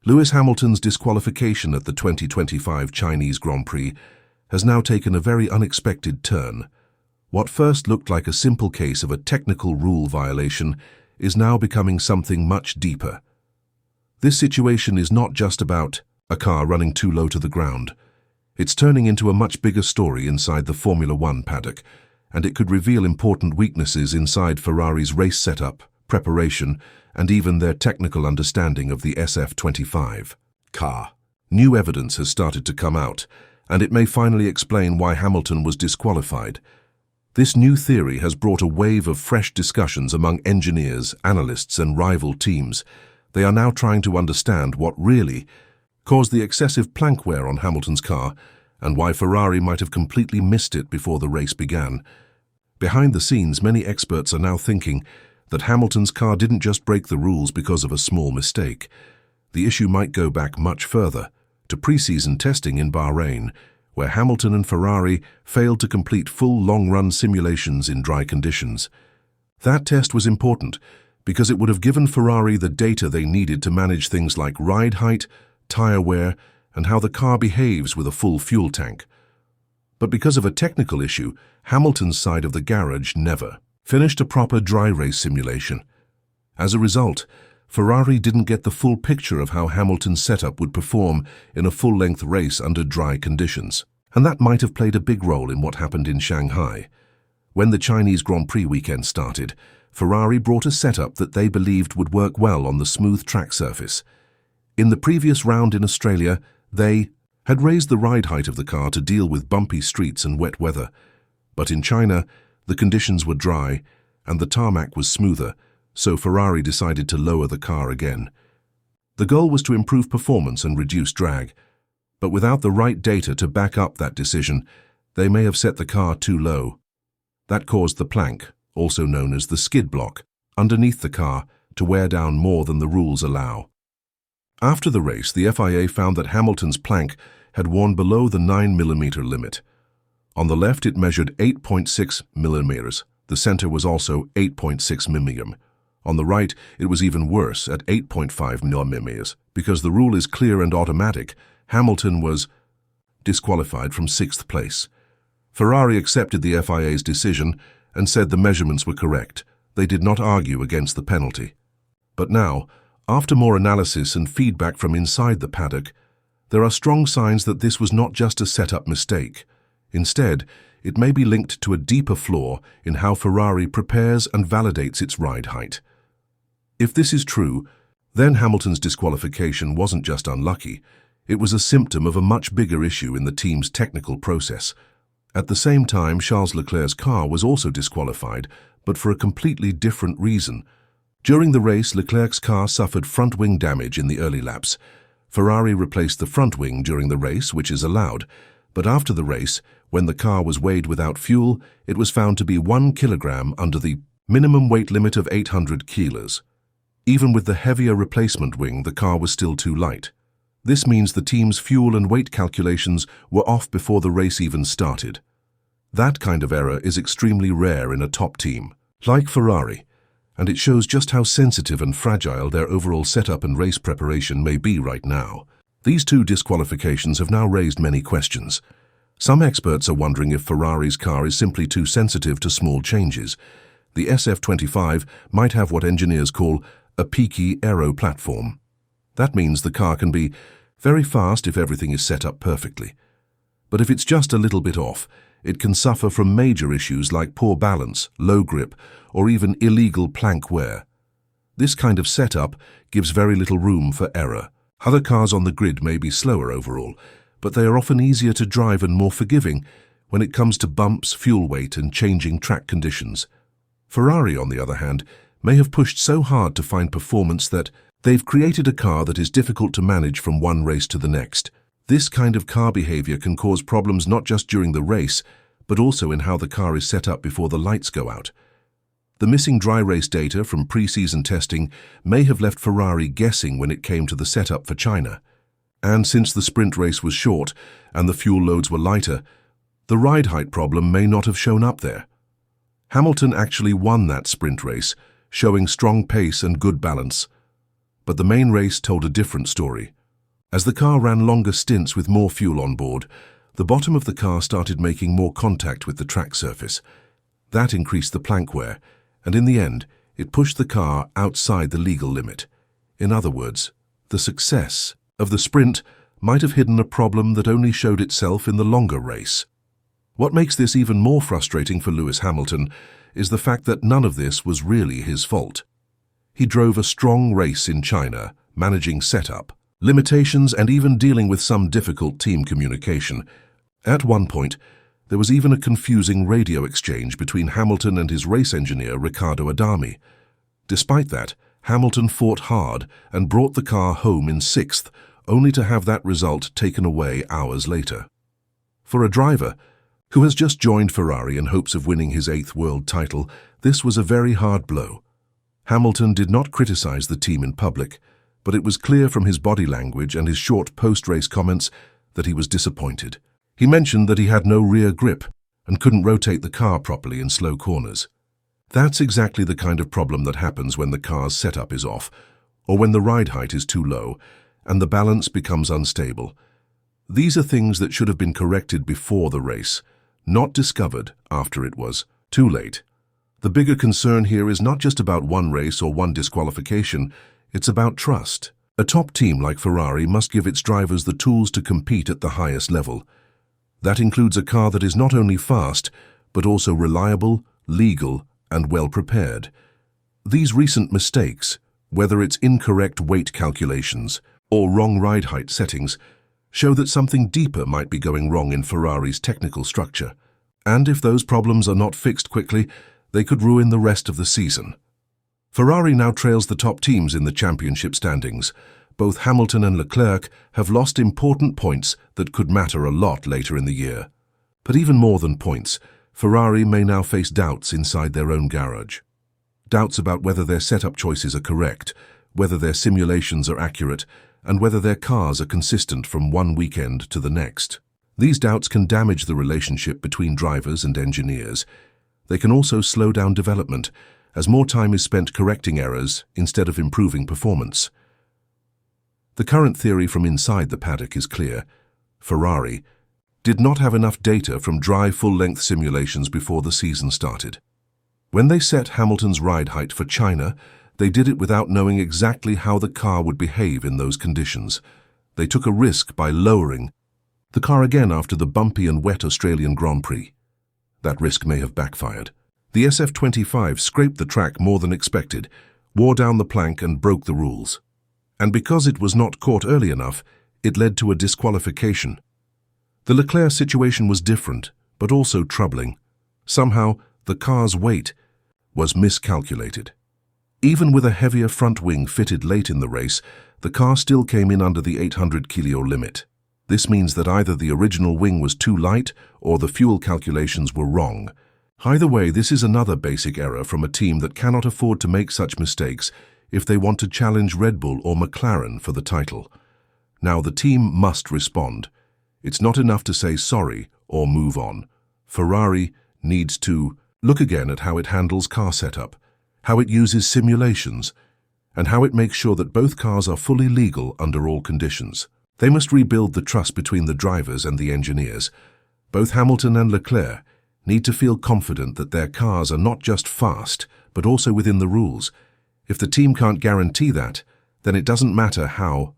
Lewis Hamilton's disqualification at the 2025 Chinese Grand Prix has now taken a very unexpected turn. What first looked like a simple case of a technical rule violation is now becoming something much deeper. This situation is not just about a car running too low to the ground. It's turning into a much bigger story inside the Formula One paddock, and it could reveal important weaknesses inside Ferrari's race setup, preparation, and even their technical understanding of the SF25 car. New evidence has started to come out, and it may finally explain why Hamilton was disqualified. This new theory has brought a wave of fresh discussions among engineers, analysts, and rival teams. They are now trying to understand what really caused the excessive plank wear on Hamilton's car and why Ferrari might have completely missed it before the race began. Behind the scenes, many experts are now thinking that Hamilton's car didn't just break the rules because of a small mistake. The issue might go back much further, to pre-season testing in Bahrain, where Hamilton and Ferrari failed to complete full long-run simulations in dry conditions. That test was important because it would have given Ferrari the data they needed to manage things like ride height, tire wear, and how the car behaves with a full fuel tank. But because of a technical issue, Hamilton's side of the garage never finished a proper dry race simulation. As a result, Ferrari didn't get the full picture of how Hamilton's setup would perform in a full-length race under dry conditions. And that might have played a big role in what happened in Shanghai. When the Chinese Grand Prix weekend started, Ferrari brought a setup that they believed would work well on the smooth track surface. In the previous round in Australia, they had raised the ride height of the car to deal with bumpy streets and wet weather. But in China, the conditions were dry and the tarmac was smoother, so Ferrari decided to lower the car again. The goal was to improve performance and reduce drag, but without the right data to back up that decision, they may have set the car too low. That caused the plank, also known as the skid block, underneath the car to wear down more than the rules allow. After the race, the FIA found that Hamilton's plank had worn below the 9mm limit. On the left, it measured 8.6 millimeters. The center was also 8.6 mm. On the right, it was even worse at 8.5 millimeters. Because the rule is clear and automatic, Hamilton was disqualified from 6th place. Ferrari accepted the FIA's decision and said the measurements were correct. They did not argue against the penalty. But now, after more analysis and feedback from inside the paddock, there are strong signs that this was not just a setup mistake. Instead, it may be linked to a deeper flaw in how Ferrari prepares and validates its ride height. If this is true, then Hamilton's disqualification wasn't just unlucky. It was a symptom of a much bigger issue in the team's technical process. At the same time, Charles Leclerc's car was also disqualified, but for a completely different reason. During the race, Leclerc's car suffered front wing damage in the early laps. Ferrari replaced the front wing during the race, which is allowed, but after the race, when the car was weighed without fuel, it was found to be 1 kilogram under the minimum weight limit of 800 kilos. Even with the heavier replacement wing, the car was still too light. This means the team's fuel and weight calculations were off before the race even started. That kind of error is extremely rare in a top team, like Ferrari, and it shows just how sensitive and fragile their overall setup and race preparation may be right now. These two disqualifications have now raised many questions. Some experts are wondering if Ferrari's car is simply too sensitive to small changes. The SF25 might have what engineers call a peaky aero platform. That means the car can be very fast if everything is set up perfectly. But if it's just a little bit off, it can suffer from major issues like poor balance, low grip, or even illegal plank wear. This kind of setup gives very little room for error. Other cars on the grid may be slower overall, but they are often easier to drive and more forgiving when it comes to bumps, fuel weight, and changing track conditions. Ferrari, on the other hand, may have pushed so hard to find performance that they've created a car that is difficult to manage from one race to the next. This kind of car behavior can cause problems not just during the race, but also in how the car is set up before the lights go out. The missing dry race data from pre-season testing may have left Ferrari guessing when it came to the setup for China. And since the sprint race was short and the fuel loads were lighter, the ride height problem may not have shown up there. Hamilton actually won that sprint race, showing strong pace and good balance. But the main race told a different story. As the car ran longer stints with more fuel on board, the bottom of the car started making more contact with the track surface. That increased the plank wear, and in the end, it pushed the car outside the legal limit. In other words, the success of the sprint might have hidden a problem that only showed itself in the longer race. What makes this even more frustrating for Lewis Hamilton is the fact that none of this was really his fault. He drove a strong race in China, managing setup, limitations, and even dealing with some difficult team communication. At one point, there was even a confusing radio exchange between Hamilton and his race engineer Riccardo Adami. Despite that, Hamilton fought hard and brought the car home in 6th, only to have that result taken away hours later. For a driver who has just joined Ferrari in hopes of winning his 8th world title, this was a very hard blow. Hamilton did not criticize the team in public, but it was clear from his body language and his short post-race comments that he was disappointed. He mentioned that he had no rear grip and couldn't rotate the car properly in slow corners. That's exactly the kind of problem that happens when the car's setup is off, or when the ride height is too low and the balance becomes unstable. These are things that should have been corrected before the race, not discovered after it was too late. The bigger concern here is not just about one race or one disqualification, it's about trust. A top team like Ferrari must give its drivers the tools to compete at the highest level. That includes a car that is not only fast, but also reliable, legal, and well prepared. These recent mistakes, whether it's incorrect weight calculations or wrong ride height settings, show that something deeper might be going wrong in Ferrari's technical structure. And if those problems are not fixed quickly, they could ruin the rest of the season. Ferrari now trails the top teams in the championship standings. Both Hamilton and Leclerc have lost important points that could matter a lot later in the year. But even more than points, Ferrari may now face doubts inside their own garage. Doubts about whether their setup choices are correct, whether their simulations are accurate, and whether their cars are consistent from one weekend to the next. These doubts can damage the relationship between drivers and engineers. They can also slow down development, as more time is spent correcting errors instead of improving performance. The current theory from inside the paddock is clear. Ferrari did not have enough data from dry full-length simulations before the season started. When they set Hamilton's ride height for China, they did it without knowing exactly how the car would behave in those conditions. They took a risk by lowering the car again after the bumpy and wet Australian Grand Prix. That risk may have backfired. The SF25 scraped the track more than expected, wore down the plank and broke the rules. And because it was not caught early enough, it led to a disqualification. The Leclerc situation was different, but also troubling. Somehow, the car's weight was miscalculated. Even with a heavier front wing fitted late in the race, the car still came in under the 800 kilo limit. This means that either the original wing was too light or the fuel calculations were wrong. Either way, this is another basic error from a team that cannot afford to make such mistakes if they want to challenge Red Bull or McLaren for the title. Now, the team must respond. It's not enough to say sorry or move on. Ferrari needs to look again at how it handles car setup, how it uses simulations, and how it makes sure that both cars are fully legal under all conditions. They must rebuild the trust between the drivers and the engineers. Both Hamilton and Leclerc need to feel confident that their cars are not just fast, but also within the rules. If the team can't guarantee that, then it doesn't matter how